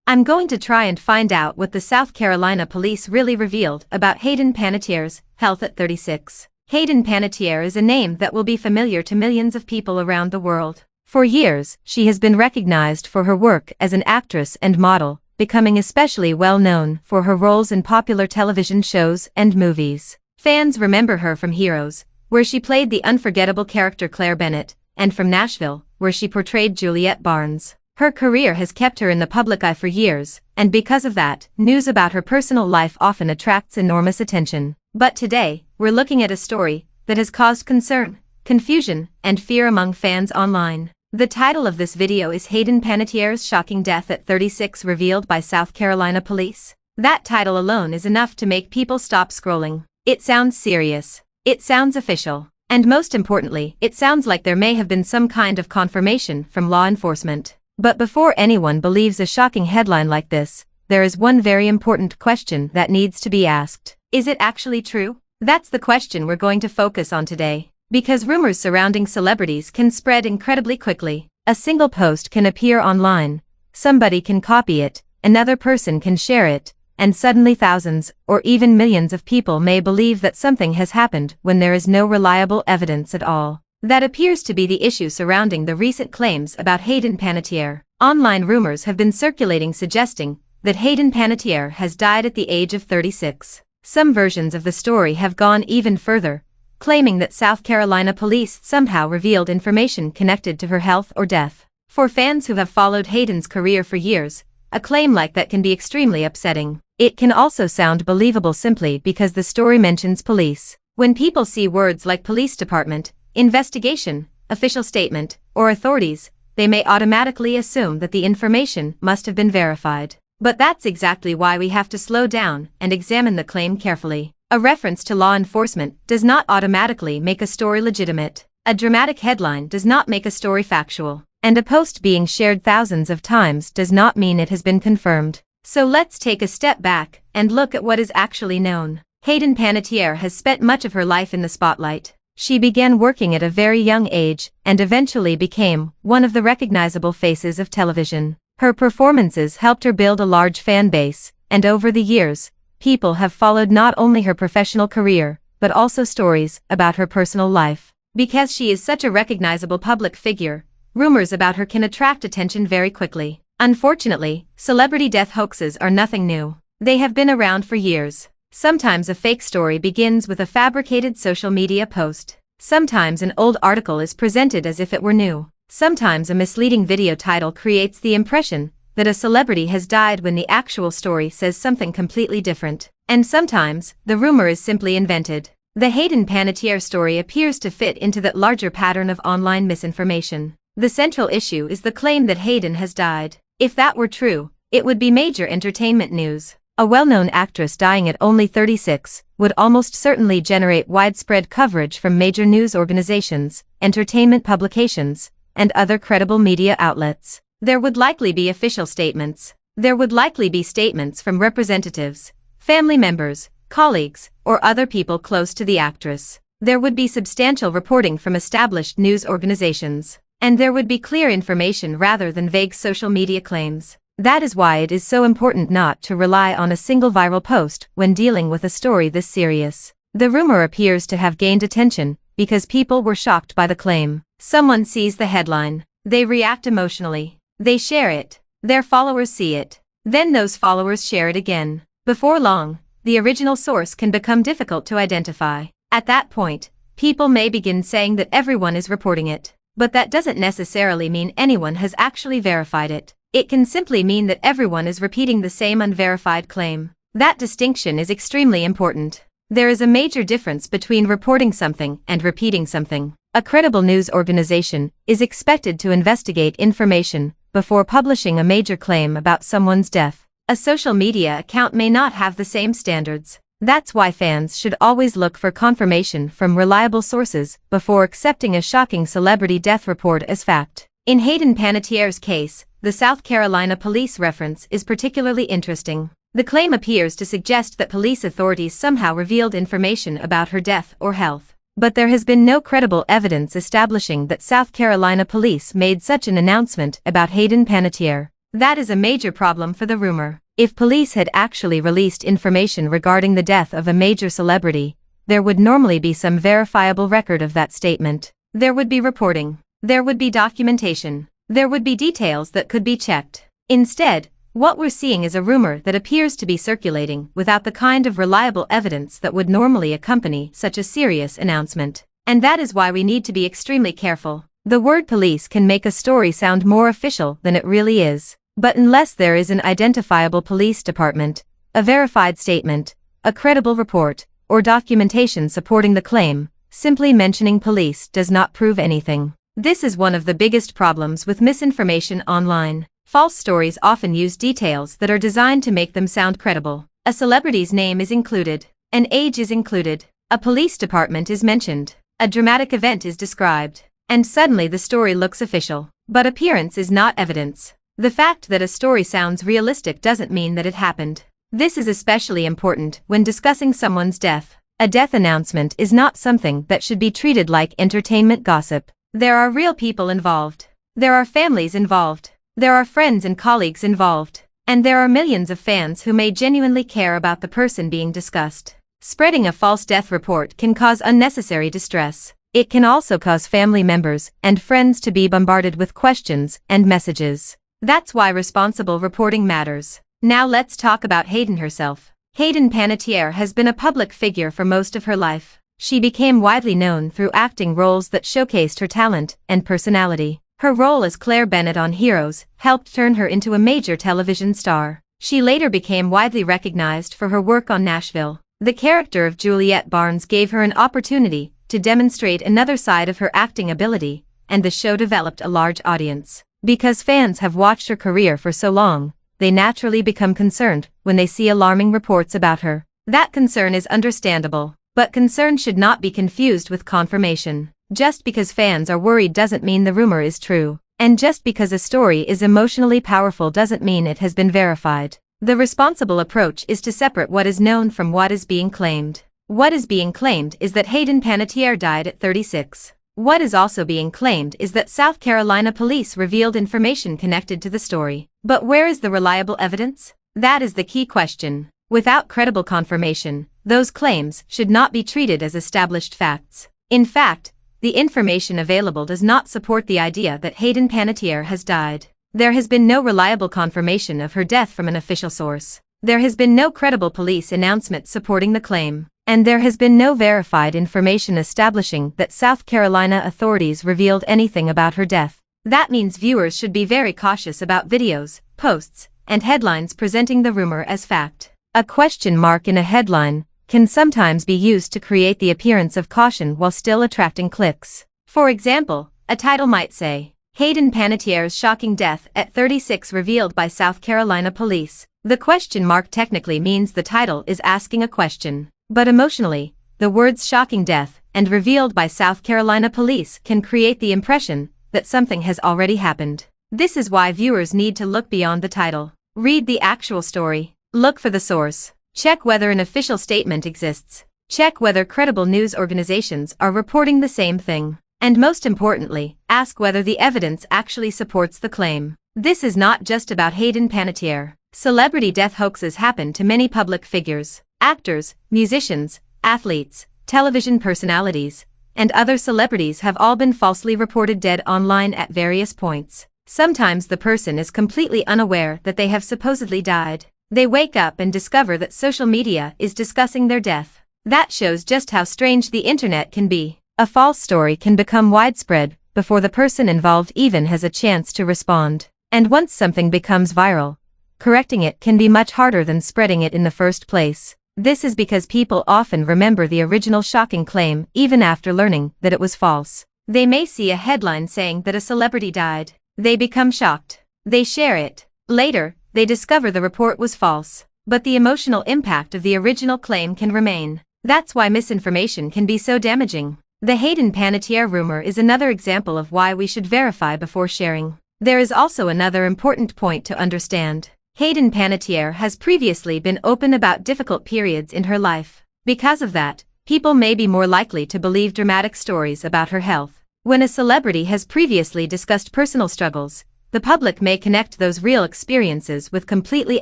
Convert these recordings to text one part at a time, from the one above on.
I'm going to try and find out what the South Carolina police really revealed about Hayden Panettiere's health at 36. Hayden Panettiere is a name that will be familiar to millions of people around the world. For years, she has been recognized for her work as an actress and model, becoming especially well known for her roles in popular television shows and movies. Fans remember her from Heroes, where she played the unforgettable character Claire Bennett, and from Nashville, where she portrayed Juliette Barnes. Her career has kept her in the public eye for years, and because of that, news about her personal life often attracts enormous attention. But today, we're looking at a story that has caused concern, confusion, and fear among fans online. The title of this video is Hayden Panettiere's Shocking Death at 36 Revealed by South Carolina Police. That title alone is enough to make people stop scrolling. It sounds serious. It sounds official. And most importantly, it sounds like there may have been some kind of confirmation from law enforcement. But before anyone believes a shocking headline like this, there is one very important question that needs to be asked. Is it actually true? That's the question we're going to focus on today. Because rumors surrounding celebrities can spread incredibly quickly. A single post can appear online, somebody can copy it, another person can share it, and suddenly thousands, or even millions of people may believe that something has happened when there is no reliable evidence at all. That appears to be the issue surrounding the recent claims about Hayden Panettiere. Online rumors have been circulating suggesting that Hayden Panettiere has died at the age of 36. Some versions of the story have gone even further, claiming that South Carolina police somehow revealed information connected to her health or death. For fans who have followed Hayden's career for years, a claim like that can be extremely upsetting. It can also sound believable simply because the story mentions police. When people see words like police department, investigation, official statement, or authorities, they may automatically assume that the information must have been verified. But that's exactly why we have to slow down and examine the claim carefully. A reference to law enforcement does not automatically make a story legitimate. A dramatic headline does not make a story factual. And a post being shared thousands of times does not mean it has been confirmed. So let's take a step back and look at what is actually known. Hayden Panettiere has spent much of her life in the spotlight. She began working at a very young age and eventually became one of the recognizable faces of television. Her performances helped her build a large fan base, and over the years, people have followed not only her professional career, but also stories about her personal life. Because she is such a recognizable public figure, rumors about her can attract attention very quickly. Unfortunately, celebrity death hoaxes are nothing new. They have been around for years. Sometimes a fake story begins with a fabricated social media post. Sometimes an old article is presented as if it were new. Sometimes a misleading video title creates the impression that a celebrity has died when the actual story says something completely different. And sometimes, the rumor is simply invented. The Hayden Panettiere story appears to fit into that larger pattern of online misinformation. The central issue is the claim that Hayden has died. If that were true, it would be major entertainment news. A well-known actress dying at only 36 would almost certainly generate widespread coverage from major news organizations, entertainment publications, and other credible media outlets. There would likely be official statements. There would likely be statements from representatives, family members, colleagues, or other people close to the actress. There would be substantial reporting from established news organizations. And there would be clear information rather than vague social media claims. That is why it is so important not to rely on a single viral post when dealing with a story this serious. The rumor appears to have gained attention because people were shocked by the claim. Someone sees the headline. They react emotionally. They share it. Their followers see it. Then those followers share it again. Before long, the original source can become difficult to identify. At that point, people may begin saying that everyone is reporting it. But that doesn't necessarily mean anyone has actually verified it. It can simply mean that everyone is repeating the same unverified claim. That distinction is extremely important. There is a major difference between reporting something and repeating something. A credible news organization is expected to investigate information before publishing a major claim about someone's death. A social media account may not have the same standards. That's why fans should always look for confirmation from reliable sources before accepting a shocking celebrity death report as fact. In Hayden Panettiere's case, the South Carolina police reference is particularly interesting. The claim appears to suggest that police authorities somehow revealed information about her death or health. But there has been no credible evidence establishing that South Carolina police made such an announcement about Hayden Panettiere. That is a major problem for the rumor. If police had actually released information regarding the death of a major celebrity, there would normally be some verifiable record of that statement. There would be reporting. There would be documentation. There would be details that could be checked. Instead, what we're seeing is a rumor that appears to be circulating without the kind of reliable evidence that would normally accompany such a serious announcement. And that is why we need to be extremely careful. The word police can make a story sound more official than it really is. But unless there is an identifiable police department, a verified statement, a credible report, or documentation supporting the claim, simply mentioning police does not prove anything. This is one of the biggest problems with misinformation online. False stories often use details that are designed to make them sound credible. A celebrity's name is included. An age is included. A police department is mentioned. A dramatic event is described. And suddenly the story looks official. But appearance is not evidence. The fact that a story sounds realistic doesn't mean that it happened. This is especially important when discussing someone's death. A death announcement is not something that should be treated like entertainment gossip. There are real people involved. There are families involved. There are friends and colleagues involved. And there are millions of fans who may genuinely care about the person being discussed. Spreading a false death report can cause unnecessary distress. It can also cause family members and friends to be bombarded with questions and messages. That's why responsible reporting matters. Now let's talk about Hayden herself. Hayden Panettiere has been a public figure for most of her life. She became widely known through acting roles that showcased her talent and personality. Her role as Claire Bennett on Heroes helped turn her into a major television star. She later became widely recognized for her work on Nashville. The character of Juliette Barnes gave her an opportunity to demonstrate another side of her acting ability, and the show developed a large audience. Because fans have watched her career for so long, they naturally become concerned when they see alarming reports about her. That concern is understandable, but concern should not be confused with confirmation. Just because fans are worried doesn't mean the rumor is true. And just because a story is emotionally powerful doesn't mean it has been verified. The responsible approach is to separate what is known from what is being claimed. What is being claimed is that Hayden Panettiere died at 36. What is also being claimed is that South Carolina police revealed information connected to the story. But where is the reliable evidence? That is the key question. Without credible confirmation, those claims should not be treated as established facts. In fact, the information available does not support the idea that Hayden Panettiere has died. There has been no reliable confirmation of her death from an official source. There has been no credible police announcement supporting the claim. And there has been no verified information establishing that South Carolina authorities revealed anything about her death. That means viewers should be very cautious about videos, posts, and headlines presenting the rumor as fact. A question mark in a headline can sometimes be used to create the appearance of caution while still attracting clicks. For example, a title might say, Hayden Panettiere's shocking death at 36 revealed by South Carolina police. The question mark technically means the title is asking a question. But emotionally, the words shocking death and revealed by South Carolina police can create the impression that something has already happened. This is why viewers need to look beyond the title. Read the actual story. Look for the source. Check whether an official statement exists. Check whether credible news organizations are reporting the same thing. And most importantly, ask whether the evidence actually supports the claim. This is not just about Hayden Panettiere. Celebrity death hoaxes happen to many public figures. Actors, musicians, athletes, television personalities, and other celebrities have all been falsely reported dead online at various points. Sometimes the person is completely unaware that they have supposedly died. They wake up and discover that social media is discussing their death. That shows just how strange the internet can be. A false story can become widespread before the person involved even has a chance to respond. And once something becomes viral, correcting it can be much harder than spreading it in the first place. This is because people often remember the original shocking claim even after learning that it was false. They may see a headline saying that a celebrity died. They become shocked. They share it. Later, they discover the report was false. But the emotional impact of the original claim can remain. That's why misinformation can be so damaging. The Hayden Panettiere rumor is another example of why we should verify before sharing. There is also another important point to understand. Hayden Panettiere has previously been open about difficult periods in her life. Because of that, people may be more likely to believe dramatic stories about her health. When a celebrity has previously discussed personal struggles, the public may connect those real experiences with completely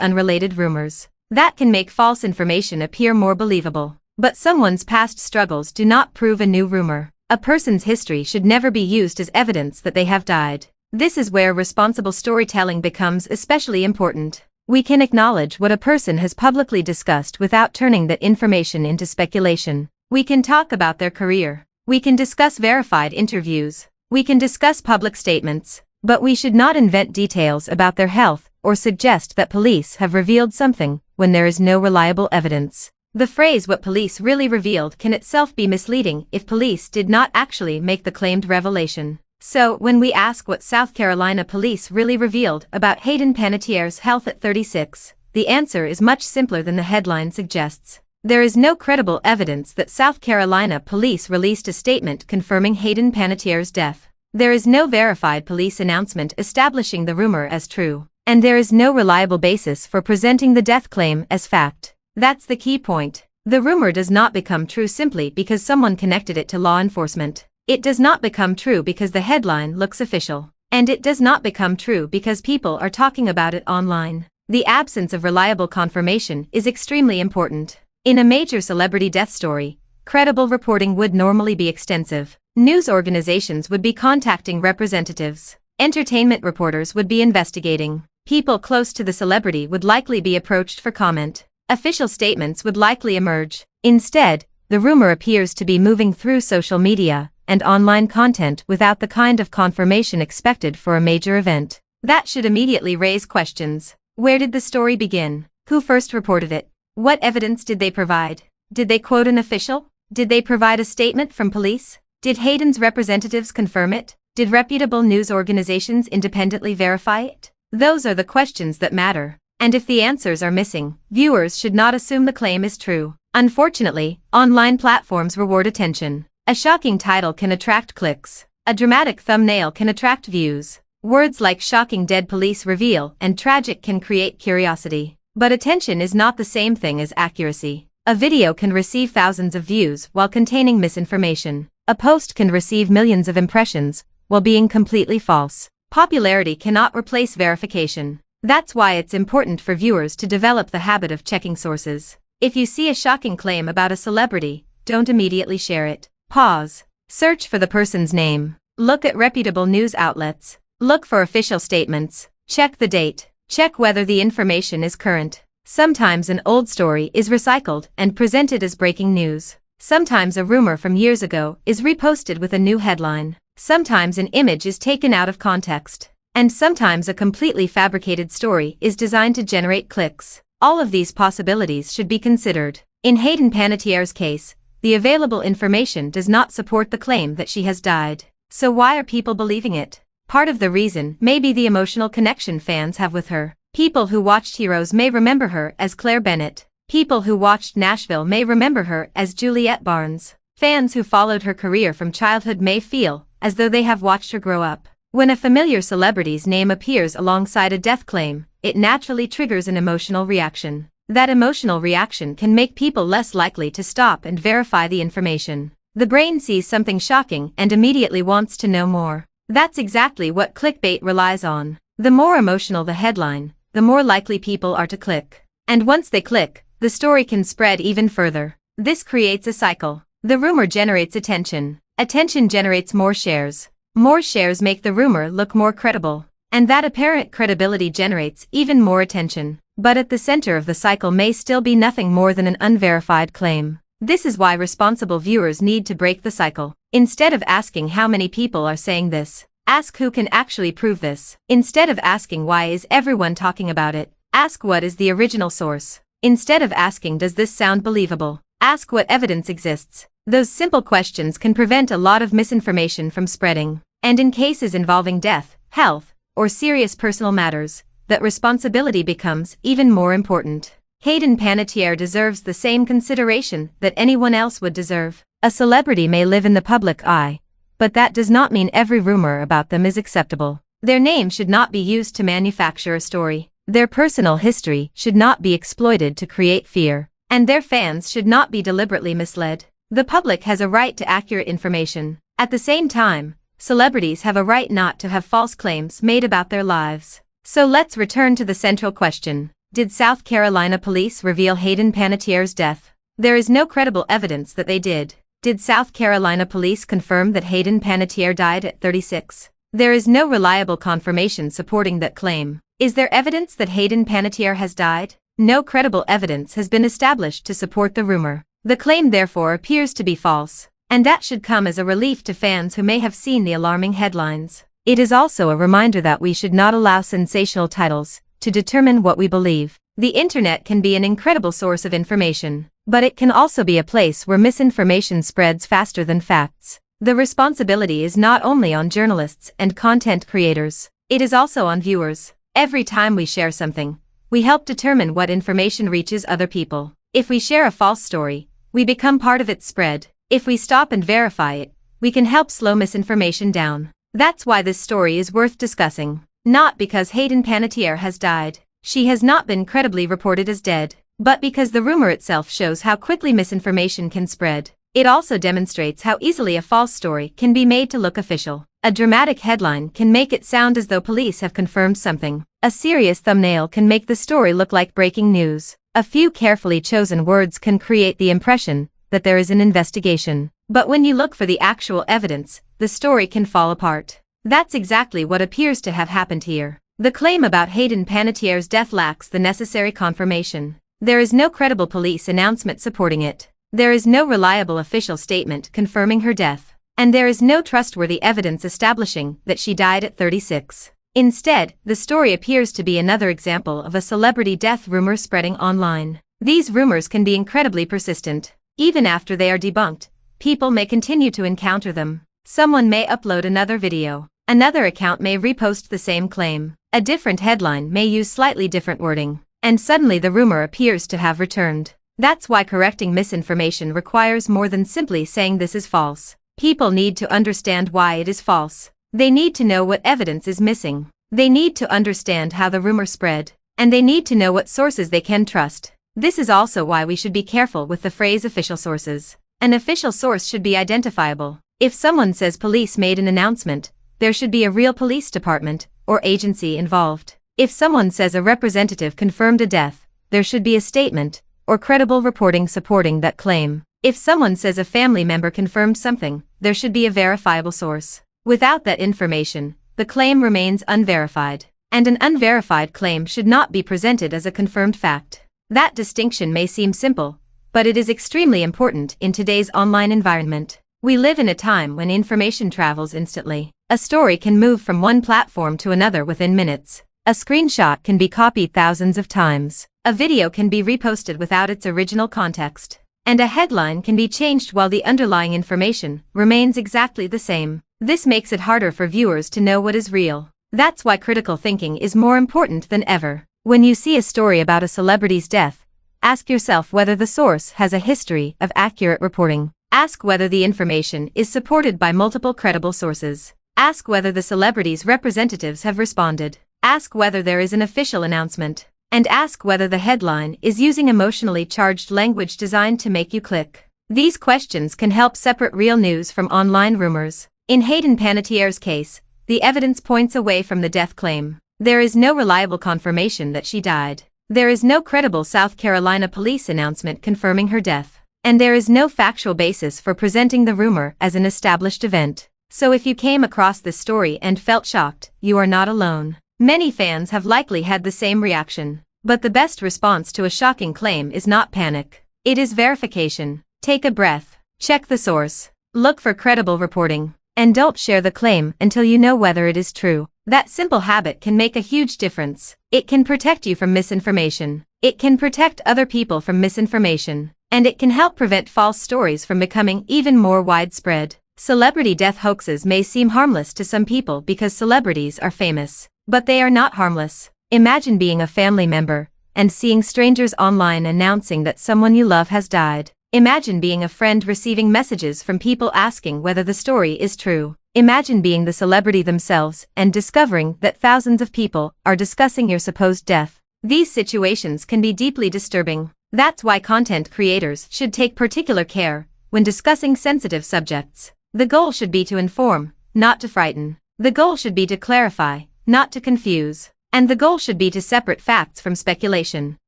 unrelated rumors. That can make false information appear more believable. But someone's past struggles do not prove a new rumor. A person's history should never be used as evidence that they have died. This is where responsible storytelling becomes especially important. We can acknowledge what a person has publicly discussed without turning that information into speculation. We can talk about their career. We can discuss verified interviews. We can discuss public statements. But we should not invent details about their health or suggest that police have revealed something when there is no reliable evidence. The phrase "what police really revealed" can itself be misleading if police did not actually make the claimed revelation. So, when we ask what South Carolina police really revealed about Hayden Panettiere's health at 36, the answer is much simpler than the headline suggests. There is no credible evidence that South Carolina police released a statement confirming Hayden Panettiere's death. There is no verified police announcement establishing the rumor as true. And there is no reliable basis for presenting the death claim as fact. That's the key point. The rumor does not become true simply because someone connected it to law enforcement. It does not become true because the headline looks official. And it does not become true because people are talking about it online. The absence of reliable confirmation is extremely important. In a major celebrity death story, credible reporting would normally be extensive. News organizations would be contacting representatives. Entertainment reporters would be investigating. People close to the celebrity would likely be approached for comment. Official statements would likely emerge. Instead, the rumor appears to be moving through social media and online content without the kind of confirmation expected for a major event. That should immediately raise questions. Where did the story begin? Who first reported it? What evidence did they provide? Did they quote an official? Did they provide a statement from police? Did Hayden's representatives confirm it? Did reputable news organizations independently verify it? Those are the questions that matter. And if the answers are missing, viewers should not assume the claim is true. Unfortunately, online platforms reward attention. A shocking title can attract clicks. A dramatic thumbnail can attract views. Words like "shocking dead police reveal" and "tragic" can create curiosity. But attention is not the same thing as accuracy. A video can receive thousands of views while containing misinformation. A post can receive millions of impressions while being completely false. Popularity cannot replace verification. That's why it's important for viewers to develop the habit of checking sources. If you see a shocking claim about a celebrity, don't immediately share it. Pause. Search for the person's name. Look at reputable news outlets. Look for official statements. Check the date. Check whether the information is current. Sometimes an old story is recycled and presented as breaking news. Sometimes a rumor from years ago is reposted with a new headline. Sometimes an image is taken out of context. And sometimes a completely fabricated story is designed to generate clicks. All of these possibilities should be considered. In Hayden Panettiere's case, the available information does not support the claim that she has died. So why are people believing it? Part of the reason may be the emotional connection fans have with her. People who watched Heroes may remember her as Claire Bennett. People who watched Nashville may remember her as Juliette Barnes. Fans who followed her career from childhood may feel as though they have watched her grow up. When a familiar celebrity's name appears alongside a death claim, it naturally triggers an emotional reaction. That emotional reaction can make people less likely to stop and verify the information. The brain sees something shocking and immediately wants to know more. That's exactly what clickbait relies on. The more emotional the headline, the more likely people are to click. And once they click, the story can spread even further. This creates a cycle. The rumor generates attention. Attention generates more shares. More shares make the rumor look more credible. And that apparent credibility generates even more attention. But at the center of the cycle may still be nothing more than an unverified claim. This is why responsible viewers need to break the cycle. Instead of asking how many people are saying this, ask who can actually prove this. Instead of asking why is everyone talking about it, ask what is the original source. Instead of asking does this sound believable, ask what evidence exists. Those simple questions can prevent a lot of misinformation from spreading. And in cases involving death, health, or serious personal matters, that responsibility becomes even more important. Hayden Panettiere deserves the same consideration that anyone else would deserve. A celebrity may live in the public eye, but that does not mean every rumor about them is acceptable. Their name should not be used to manufacture a story. Their personal history should not be exploited to create fear. And their fans should not be deliberately misled. The public has a right to accurate information. At the same time, Celebrities have a right not to have false claims made about their lives. So let's return to the central question. Did South Carolina police reveal Hayden Panettiere's death? There is no credible evidence that they did. Did South Carolina police confirm that Hayden Panettiere died at 36? There is no reliable confirmation supporting that claim. Is there evidence that Hayden Panettiere has died? No credible evidence has been established to support the rumor. The claim therefore appears to be false, and that should come as a relief to fans who may have seen the alarming headlines. It is also a reminder that we should not allow sensational titles to determine what we believe. The internet can be an incredible source of information, but it can also be a place where misinformation spreads faster than facts. The responsibility is not only on journalists and content creators, it is also on viewers. Every time we share something, we help determine what information reaches other people. If we share a false story, we become part of its spread. If we stop and verify it, we can help slow misinformation down. That's why this story is worth discussing. Not because Hayden Panettiere has died. She has not been credibly reported as dead, but because the rumor itself shows how quickly misinformation can spread. It also demonstrates how easily a false story can be made to look official. A dramatic headline can make it sound as though police have confirmed something. A serious thumbnail can make the story look like breaking news. A few carefully chosen words can create the impression that there is an investigation. But when you look for the actual evidence, the story can fall apart. That's exactly what appears to have happened here. The claim about Hayden Panettiere's death lacks the necessary confirmation. There is no credible police announcement supporting it. There is no reliable official statement confirming her death. And there is no trustworthy evidence establishing that she died at 36. Instead, the story appears to be another example of a celebrity death rumor spreading online. These rumors can be incredibly persistent. Even after they are debunked, people may continue to encounter them. Someone may upload another video. Another account may repost the same claim. A different headline may use slightly different wording. And suddenly the rumor appears to have returned. That's why correcting misinformation requires more than simply saying this is false. People need to understand why it is false. They need to know what evidence is missing. They need to understand how the rumor spread. And they need to know what sources they can trust. This is also why we should be careful with the phrase official sources. An official source should be identifiable. If someone says police made an announcement, there should be a real police department or agency involved. If someone says a representative confirmed a death, there should be a statement or credible reporting supporting that claim. If someone says a family member confirmed something, there should be a verifiable source. Without that information, the claim remains unverified, and an unverified claim should not be presented as a confirmed fact. That distinction may seem simple, but it is extremely important in today's online environment. We live in a time when information travels instantly. A story can move from one platform to another within minutes. A screenshot can be copied thousands of times. A video can be reposted without its original context. And a headline can be changed while the underlying information remains exactly the same. This makes it harder for viewers to know what is real. That's why critical thinking is more important than ever. When you see a story about a celebrity's death, ask yourself whether the source has a history of accurate reporting. Ask whether the information is supported by multiple credible sources. Ask whether the celebrity's representatives have responded. Ask whether there is an official announcement. And ask whether the headline is using emotionally charged language designed to make you click. These questions can help separate real news from online rumors. In Hayden Panettiere's case, the evidence points away from the death claim. There is no reliable confirmation that she died. There is no credible South Carolina police announcement confirming her death. And there is no factual basis for presenting the rumor as an established event. So if you came across this story and felt shocked, you are not alone. Many fans have likely had the same reaction. But the best response to a shocking claim is not panic. It is verification. Take a breath. Check the source. Look for credible reporting. And don't share the claim until you know whether it is true. That simple habit can make a huge difference. It can protect you from misinformation. It can protect other people from misinformation. And it can help prevent false stories from becoming even more widespread. Celebrity death hoaxes may seem harmless to some people because celebrities are famous. But they are not harmless. Imagine being a family member and seeing strangers online announcing that someone you love has died. Imagine being a friend receiving messages from people asking whether the story is true. Imagine being the celebrity themselves and discovering that thousands of people are discussing your supposed death. These situations can be deeply disturbing. That's why content creators should take particular care when discussing sensitive subjects. The goal should be to inform, not to frighten. The goal should be to clarify, not to confuse. And the goal should be to separate facts from speculation.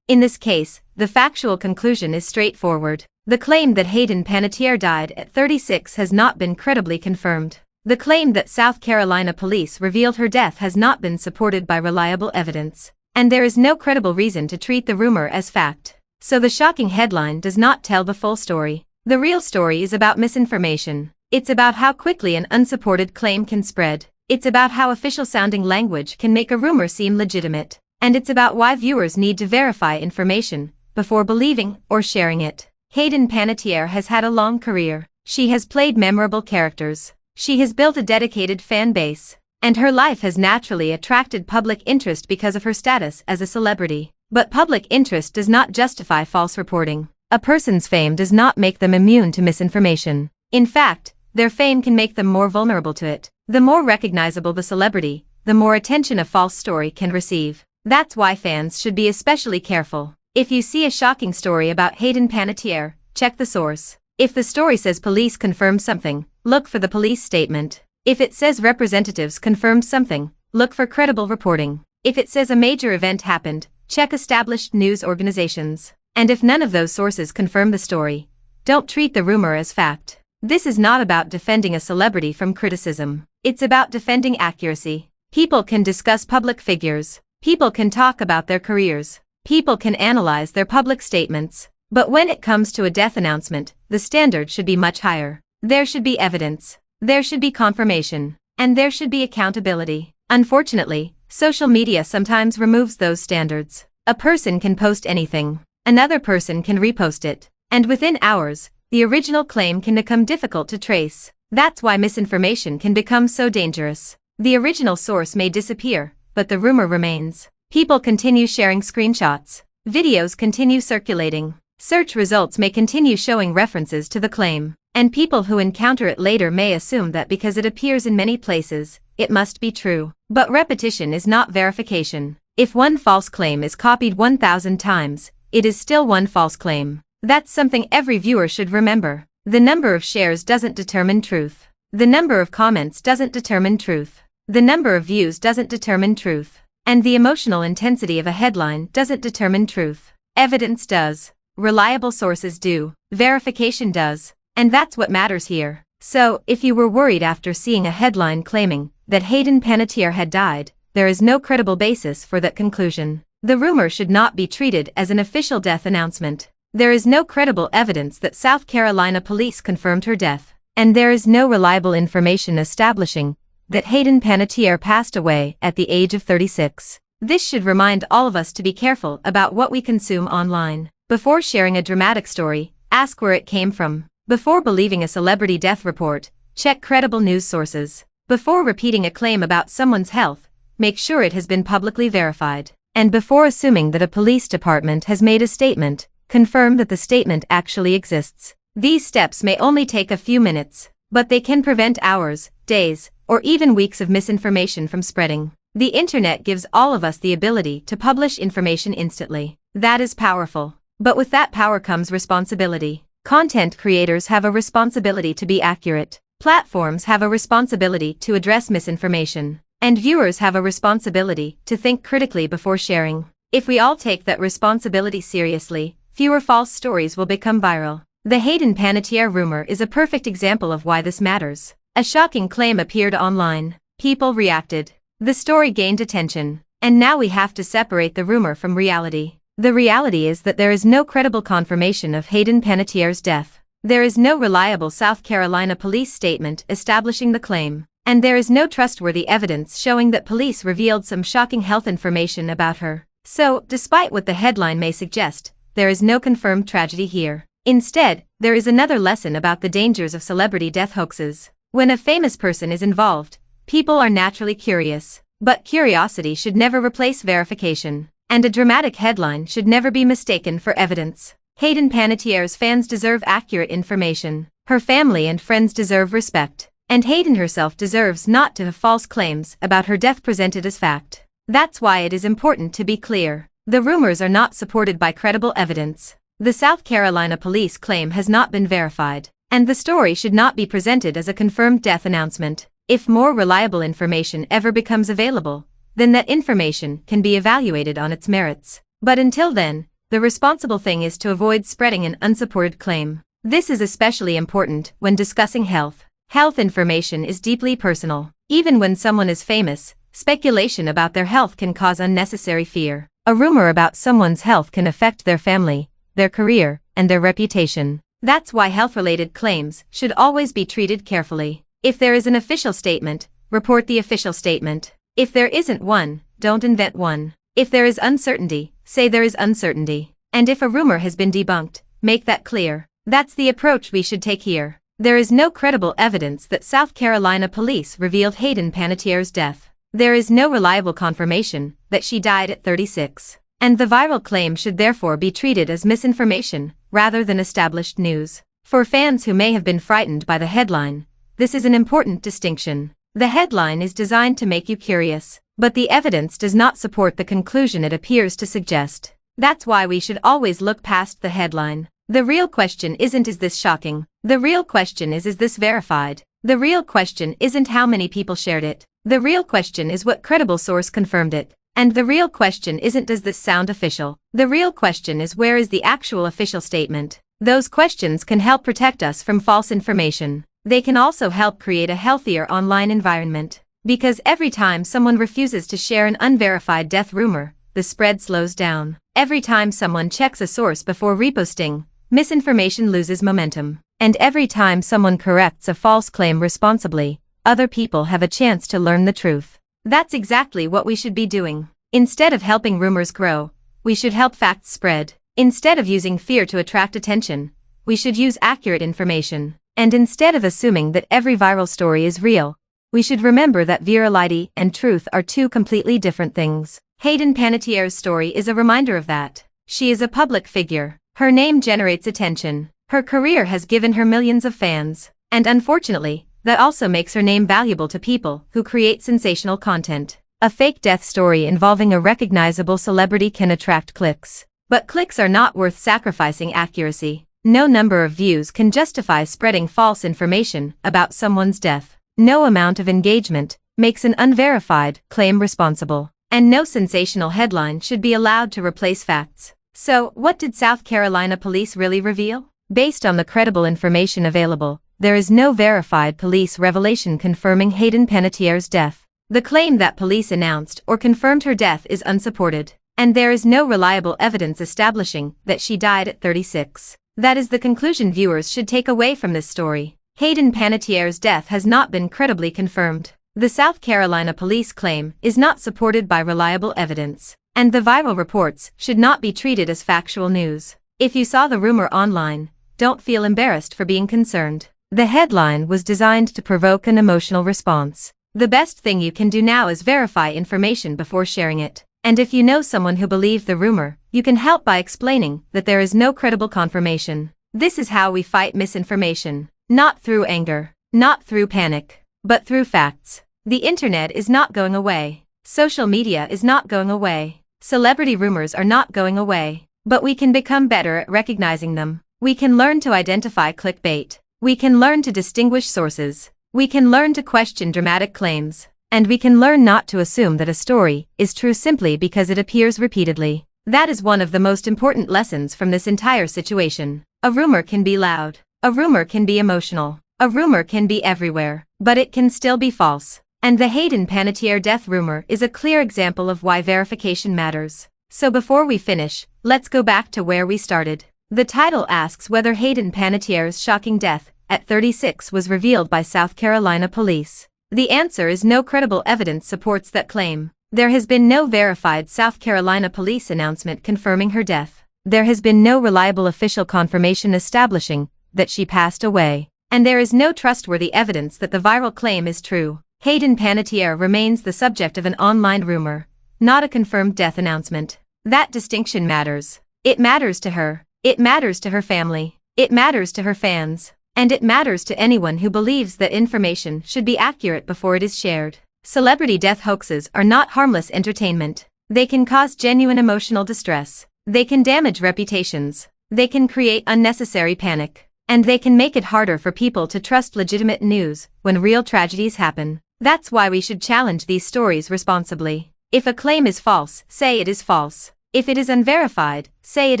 In this case, the factual conclusion is straightforward. The claim that Hayden Panettiere died at 36 has not been credibly confirmed. The claim that South Carolina police revealed her death has not been supported by reliable evidence. And there is no credible reason to treat the rumor as fact. So the shocking headline does not tell the full story. The real story is about misinformation. It's about how quickly an unsupported claim can spread. It's about how official-sounding language can make a rumor seem legitimate. And it's about why viewers need to verify information before believing or sharing it. Hayden Panettiere has had a long career. She has played memorable characters. She has built a dedicated fan base. And her life has naturally attracted public interest because of her status as a celebrity. But public interest does not justify false reporting. A person's fame does not make them immune to misinformation. In fact, their fame can make them more vulnerable to it. The more recognizable the celebrity, the more attention a false story can receive. That's why fans should be especially careful. If you see a shocking story about Hayden Panettiere, check the source. If the story says police confirmed something, look for the police statement. If it says representatives confirmed something, look for credible reporting. If it says a major event happened, check established news organizations. And if none of those sources confirm the story, don't treat the rumor as fact. This is not about defending a celebrity from criticism. It's about defending accuracy. People can discuss public figures. People can talk about their careers. People can analyze their public statements. But when it comes to a death announcement, the standard should be much higher. There should be evidence. There should be confirmation. And there should be accountability. Unfortunately, social media sometimes removes those standards. A person can post anything. Another person can repost it. And within hours, the original claim can become difficult to trace. That's why misinformation can become so dangerous. The original source may disappear, but the rumor remains. People continue sharing screenshots. Videos continue circulating. Search results may continue showing references to the claim. And people who encounter it later may assume that because it appears in many places, it must be true. But repetition is not verification. If one false claim is copied 1,000 times, it is still one false claim. That's something every viewer should remember. The number of shares doesn't determine truth. The number of comments doesn't determine truth. The number of views doesn't determine truth. And the emotional intensity of a headline doesn't determine truth. Evidence does. Reliable sources do. Verification does. And that's what matters here. So, if you were worried after seeing a headline claiming that Hayden Panettiere had died, there is no credible basis for that conclusion. The rumor should not be treated as an official death announcement. There is no credible evidence that South Carolina police confirmed her death, and there is no reliable information establishing that Hayden Panettiere passed away at the age of 36. This should remind all of us to be careful about what we consume online. Before sharing a dramatic story, ask where it came from. Before believing a celebrity death report, check credible news sources. Before repeating a claim about someone's health, make sure it has been publicly verified. And before assuming that a police department has made a statement, confirm that the statement actually exists. These steps may only take a few minutes, but they can prevent hours, days, or even weeks of misinformation from spreading. The internet gives all of us the ability to publish information instantly. That is powerful. But with that power comes responsibility. Content creators have a responsibility to be accurate. Platforms have a responsibility to address misinformation. And viewers have a responsibility to think critically before sharing. If we all take that responsibility seriously, fewer false stories will become viral. The Hayden Panettiere rumor is a perfect example of why this matters. A shocking claim appeared online. People reacted. The story gained attention. And now we have to separate the rumor from reality. The reality is that there is no credible confirmation of Hayden Panettiere's death. There is no reliable South Carolina police statement establishing the claim. And there is no trustworthy evidence showing that police revealed some shocking health information about her. So, despite what the headline may suggest, there is no confirmed tragedy here. Instead, there is another lesson about the dangers of celebrity death hoaxes. When a famous person is involved, people are naturally curious. But curiosity should never replace verification. And a dramatic headline should never be mistaken for evidence. Hayden Panettiere's fans deserve accurate information. Her family and friends deserve respect. And Hayden herself deserves not to have false claims about her death presented as fact. That's why it is important to be clear. The rumors are not supported by credible evidence. The South Carolina police claim has not been verified. And the story should not be presented as a confirmed death announcement. If more reliable information ever becomes available, then that information can be evaluated on its merits. But until then, the responsible thing is to avoid spreading an unsupported claim. This is especially important when discussing health. Health information is deeply personal. Even when someone is famous, speculation about their health can cause unnecessary fear. A rumor about someone's health can affect their family, their career, and their reputation. That's why health-related claims should always be treated carefully. If there is an official statement, report the official statement. If there isn't one, don't invent one. If there is uncertainty, say there is uncertainty. And if a rumor has been debunked, make that clear. That's the approach we should take here. There is no credible evidence that South Carolina police revealed Hayden Panettiere's death. There is no reliable confirmation that she died at 36. And the viral claim should therefore be treated as misinformation, rather than established news. For fans who may have been frightened by the headline, this is an important distinction. The headline is designed to make you curious, but the evidence does not support the conclusion it appears to suggest. That's why we should always look past the headline. The real question isn't is this shocking? The real question is this verified? The real question isn't how many people shared it. The real question is what credible source confirmed it. And the real question isn't does this sound official? The real question is where is the actual official statement? Those questions can help protect us from false information. They can also help create a healthier online environment. Because every time someone refuses to share an unverified death rumor, the spread slows down. Every time someone checks a source before reposting, misinformation loses momentum. And every time someone corrects a false claim responsibly, other people have a chance to learn the truth. That's exactly what we should be doing. Instead of helping rumors grow, we should help facts spread. Instead of using fear to attract attention, we should use accurate information. And instead of assuming that every viral story is real, we should remember that virality and truth are two completely different things. Hayden Panettiere's story is a reminder of that. She is a public figure. Her name generates attention. Her career has given her millions of fans. And unfortunately, that also makes her name valuable to people who create sensational content. A fake death story involving a recognizable celebrity can attract clicks. But clicks are not worth sacrificing accuracy. No number of views can justify spreading false information about someone's death. No amount of engagement makes an unverified claim responsible. And no sensational headline should be allowed to replace facts. So, what did South Carolina police really reveal? Based on the credible information available, there is no verified police revelation confirming Hayden Panettiere's death. The claim that police announced or confirmed her death is unsupported. And there is no reliable evidence establishing that she died at 36. That is the conclusion viewers should take away from this story. Hayden Panettiere's death has not been credibly confirmed. The South Carolina police claim is not supported by reliable evidence. And the viral reports should not be treated as factual news. If you saw the rumor online, don't feel embarrassed for being concerned. The headline was designed to provoke an emotional response. The best thing you can do now is verify information before sharing it. And if you know someone who believed the rumor, you can help by explaining that there is no credible confirmation. This is how we fight misinformation. Not through anger, not through panic, but through facts. The internet is not going away. Social media is not going away. Celebrity rumors are not going away. But we can become better at recognizing them. We can learn to identify clickbait. We can learn to distinguish sources. We can learn to question dramatic claims. And we can learn not to assume that a story is true simply because it appears repeatedly. That is one of the most important lessons from this entire situation. A rumor can be loud. A rumor can be emotional. A rumor can be everywhere. But it can still be false. And the Hayden Panettiere death rumor is a clear example of why verification matters. So before we finish, let's go back to where we started. The title asks whether Hayden Panettiere's shocking death at 36 was revealed by South Carolina police. The answer is no credible evidence supports that claim. There has been no verified South Carolina police announcement confirming her death. There has been no reliable official confirmation establishing that she passed away. And there is no trustworthy evidence that the viral claim is true. Hayden Panettiere remains the subject of an online rumor, not a confirmed death announcement. That distinction matters. It matters to her. It matters to her family. It matters to her fans. And it matters to anyone who believes that information should be accurate before it is shared. Celebrity death hoaxes are not harmless entertainment. They can cause genuine emotional distress. They can damage reputations. They can create unnecessary panic. And they can make it harder for people to trust legitimate news when real tragedies happen. That's why we should challenge these stories responsibly. If a claim is false, say it is false. If it is unverified, say it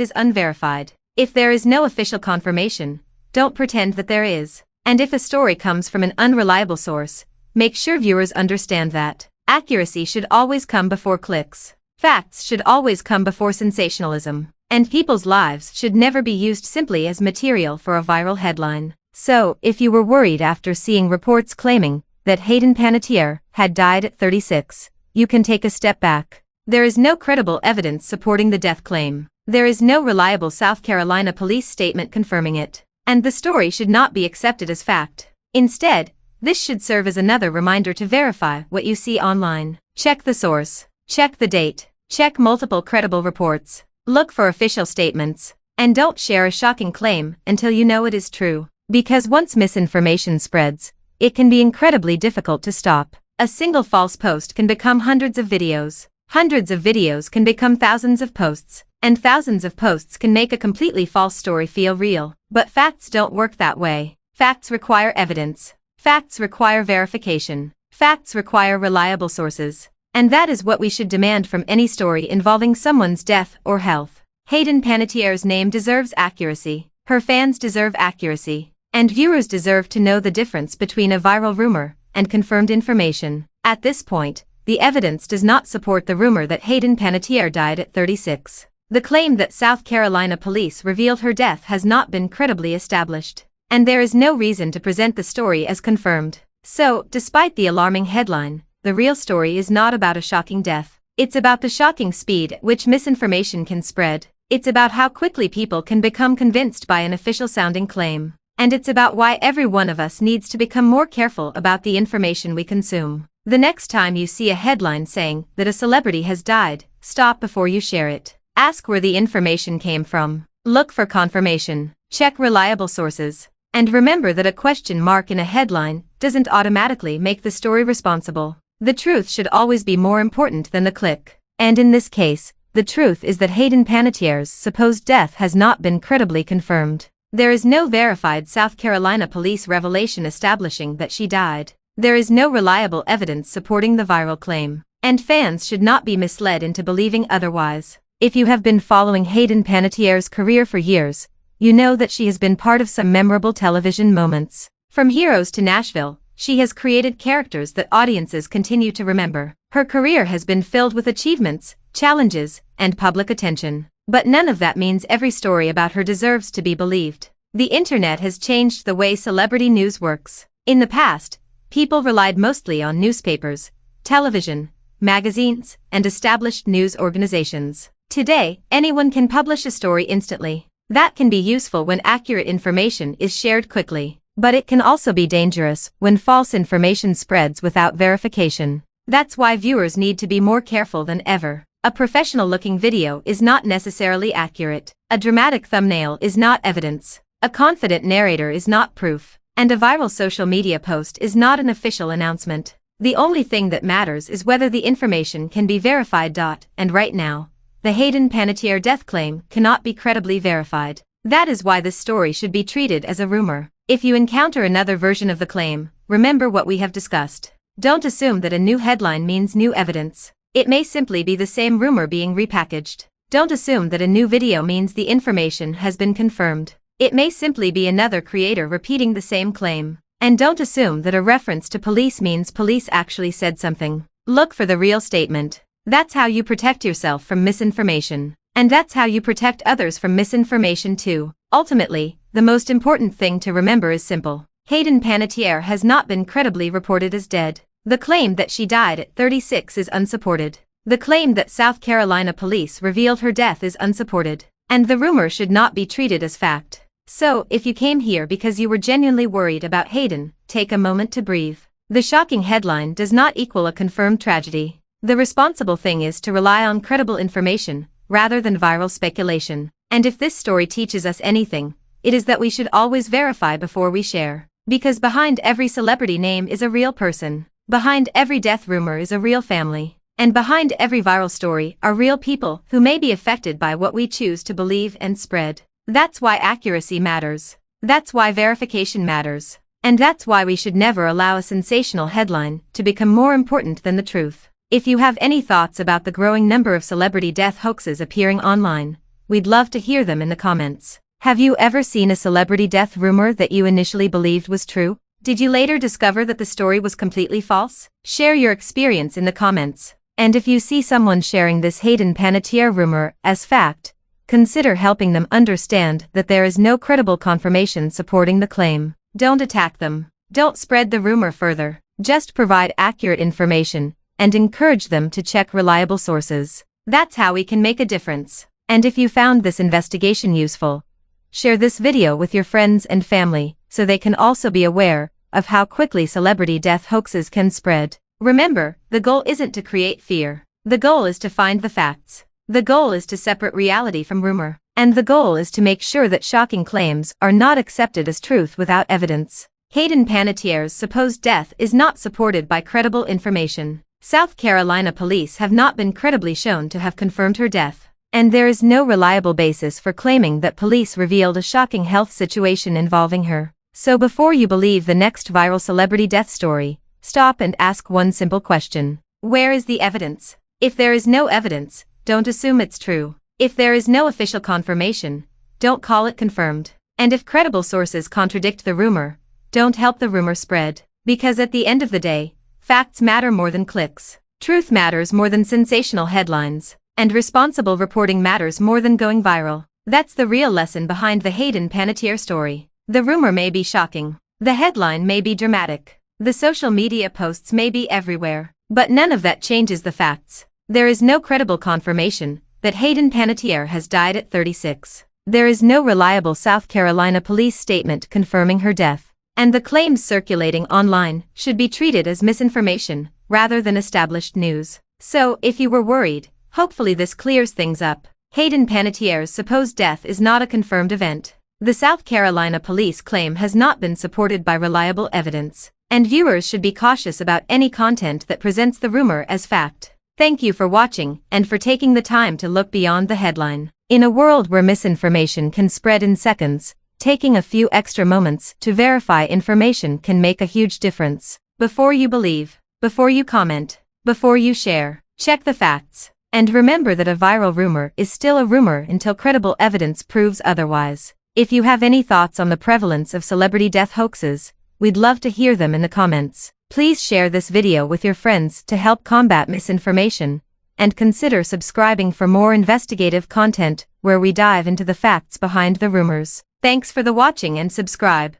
is unverified. If there is no official confirmation, don't pretend that there is. And if a story comes from an unreliable source, make sure viewers understand that accuracy should always come before clicks. Facts should always come before sensationalism. And people's lives should never be used simply as material for a viral headline. So, if you were worried after seeing reports claiming that Hayden Panettiere had died at 36, you can take a step back. There is no credible evidence supporting the death claim. There is no reliable South Carolina police statement confirming it. And the story should not be accepted as fact. Instead, this should serve as another reminder to verify what you see online. Check the source. Check the date. Check multiple credible reports. Look for official statements. And don't share a shocking claim until you know it is true. Because once misinformation spreads, it can be incredibly difficult to stop. A single false post can become hundreds of videos. Hundreds of videos can become thousands of posts. And thousands of posts can make a completely false story feel real. But facts don't work that way. Facts require evidence. Facts require verification. Facts require reliable sources. And that is what we should demand from any story involving someone's death or health. Hayden Panettiere's name deserves accuracy. Her fans deserve accuracy. And viewers deserve to know the difference between a viral rumor and confirmed information. At this point, the evidence does not support the rumor that Hayden Panettiere died at 36. The claim that South Carolina police revealed her death has not been credibly established. And there is no reason to present the story as confirmed. So, despite the alarming headline, the real story is not about a shocking death. It's about the shocking speed at which misinformation can spread. It's about how quickly people can become convinced by an official-sounding claim. And it's about why every one of us needs to become more careful about the information we consume. The next time you see a headline saying that a celebrity has died, stop before you share it. Ask where the information came from. Look for confirmation. Check reliable sources. And remember that a question mark in a headline doesn't automatically make the story responsible. The truth should always be more important than the click. And in this case, the truth is that Hayden Panettiere's supposed death has not been credibly confirmed. There is no verified South Carolina police revelation establishing that she died. There is no reliable evidence supporting the viral claim. And fans should not be misled into believing otherwise. If you have been following Hayden Panettiere's career for years, you know that she has been part of some memorable television moments. From Heroes to Nashville, she has created characters that audiences continue to remember. Her career has been filled with achievements, challenges, and public attention. But none of that means every story about her deserves to be believed. The internet has changed the way celebrity news works. In the past, people relied mostly on newspapers, television, magazines, and established news organizations. Today, anyone can publish a story instantly. That can be useful when accurate information is shared quickly. But it can also be dangerous when false information spreads without verification. That's why viewers need to be more careful than ever. A professional-looking video is not necessarily accurate. A dramatic thumbnail is not evidence. A confident narrator is not proof. And a viral social media post is not an official announcement. The only thing that matters is whether the information can be verified. And right now, the Hayden Panettiere death claim cannot be credibly verified. That is why this story should be treated as a rumor. If you encounter another version of the claim, remember what we have discussed. Don't assume that a new headline means new evidence. It may simply be the same rumor being repackaged. Don't assume that a new video means the information has been confirmed. It may simply be another creator repeating the same claim. And don't assume that a reference to police means police actually said something. Look for the real statement. That's how you protect yourself from misinformation. And that's how you protect others from misinformation too. Ultimately, the most important thing to remember is simple. Hayden Panettiere has not been credibly reported as dead. The claim that she died at 36 is unsupported. The claim that South Carolina police revealed her death is unsupported. And the rumor should not be treated as fact. So, if you came here because you were genuinely worried about Hayden, take a moment to breathe. The shocking headline does not equal a confirmed tragedy. The responsible thing is to rely on credible information, rather than viral speculation. And if this story teaches us anything, it is that we should always verify before we share. Because behind every celebrity name is a real person. Behind every death rumor is a real family. And behind every viral story are real people who may be affected by what we choose to believe and spread. That's why accuracy matters. That's why verification matters. And that's why we should never allow a sensational headline to become more important than the truth. If you have any thoughts about the growing number of celebrity death hoaxes appearing online, we'd love to hear them in the comments. Have you ever seen a celebrity death rumor that you initially believed was true? Did you later discover that the story was completely false? Share your experience in the comments. And if you see someone sharing this Hayden Panettiere rumor as fact, consider helping them understand that there is no credible confirmation supporting the claim. Don't attack them. Don't spread the rumor further. Just provide accurate information and encourage them to check reliable sources. That's how we can make a difference. And if you found this investigation useful, share this video with your friends and family so they can also be aware of how quickly celebrity death hoaxes can spread. Remember, the goal isn't to create fear. The goal is to find the facts. The goal is to separate reality from rumor. And the goal is to make sure that shocking claims are not accepted as truth without evidence. Hayden Panettiere's supposed death is not supported by credible information. South Carolina police have not been credibly shown to have confirmed her death. And there is no reliable basis for claiming that police revealed a shocking health situation involving her. So before you believe the next viral celebrity death story, stop and ask one simple question. Where is the evidence? If there is no evidence, don't assume it's true. If there is no official confirmation, don't call it confirmed. And if credible sources contradict the rumor, don't help the rumor spread. Because at the end of the day, facts matter more than clicks. Truth matters more than sensational headlines. And responsible reporting matters more than going viral. That's the real lesson behind the Hayden Panettiere story. The rumor may be shocking. The headline may be dramatic. The social media posts may be everywhere. But none of that changes the facts. There is no credible confirmation that Hayden Panettiere has died at 36. There is no reliable South Carolina police statement confirming her death. And the claims circulating online should be treated as misinformation rather than established news. So, if you were worried, hopefully this clears things up. Hayden Panettiere's supposed death is not a confirmed event. The South Carolina police claim has not been supported by reliable evidence. And viewers should be cautious about any content that presents the rumor as fact. Thank you for watching and for taking the time to look beyond the headline. In a world where misinformation can spread in seconds, taking a few extra moments to verify information can make a huge difference. Before you believe, before you comment, before you share, check the facts. And remember that a viral rumor is still a rumor until credible evidence proves otherwise. If you have any thoughts on the prevalence of celebrity death hoaxes, we'd love to hear them in the comments. Please share this video with your friends to help combat misinformation, and consider subscribing for more investigative content where we dive into the facts behind the rumors. Thanks for the watching and subscribe.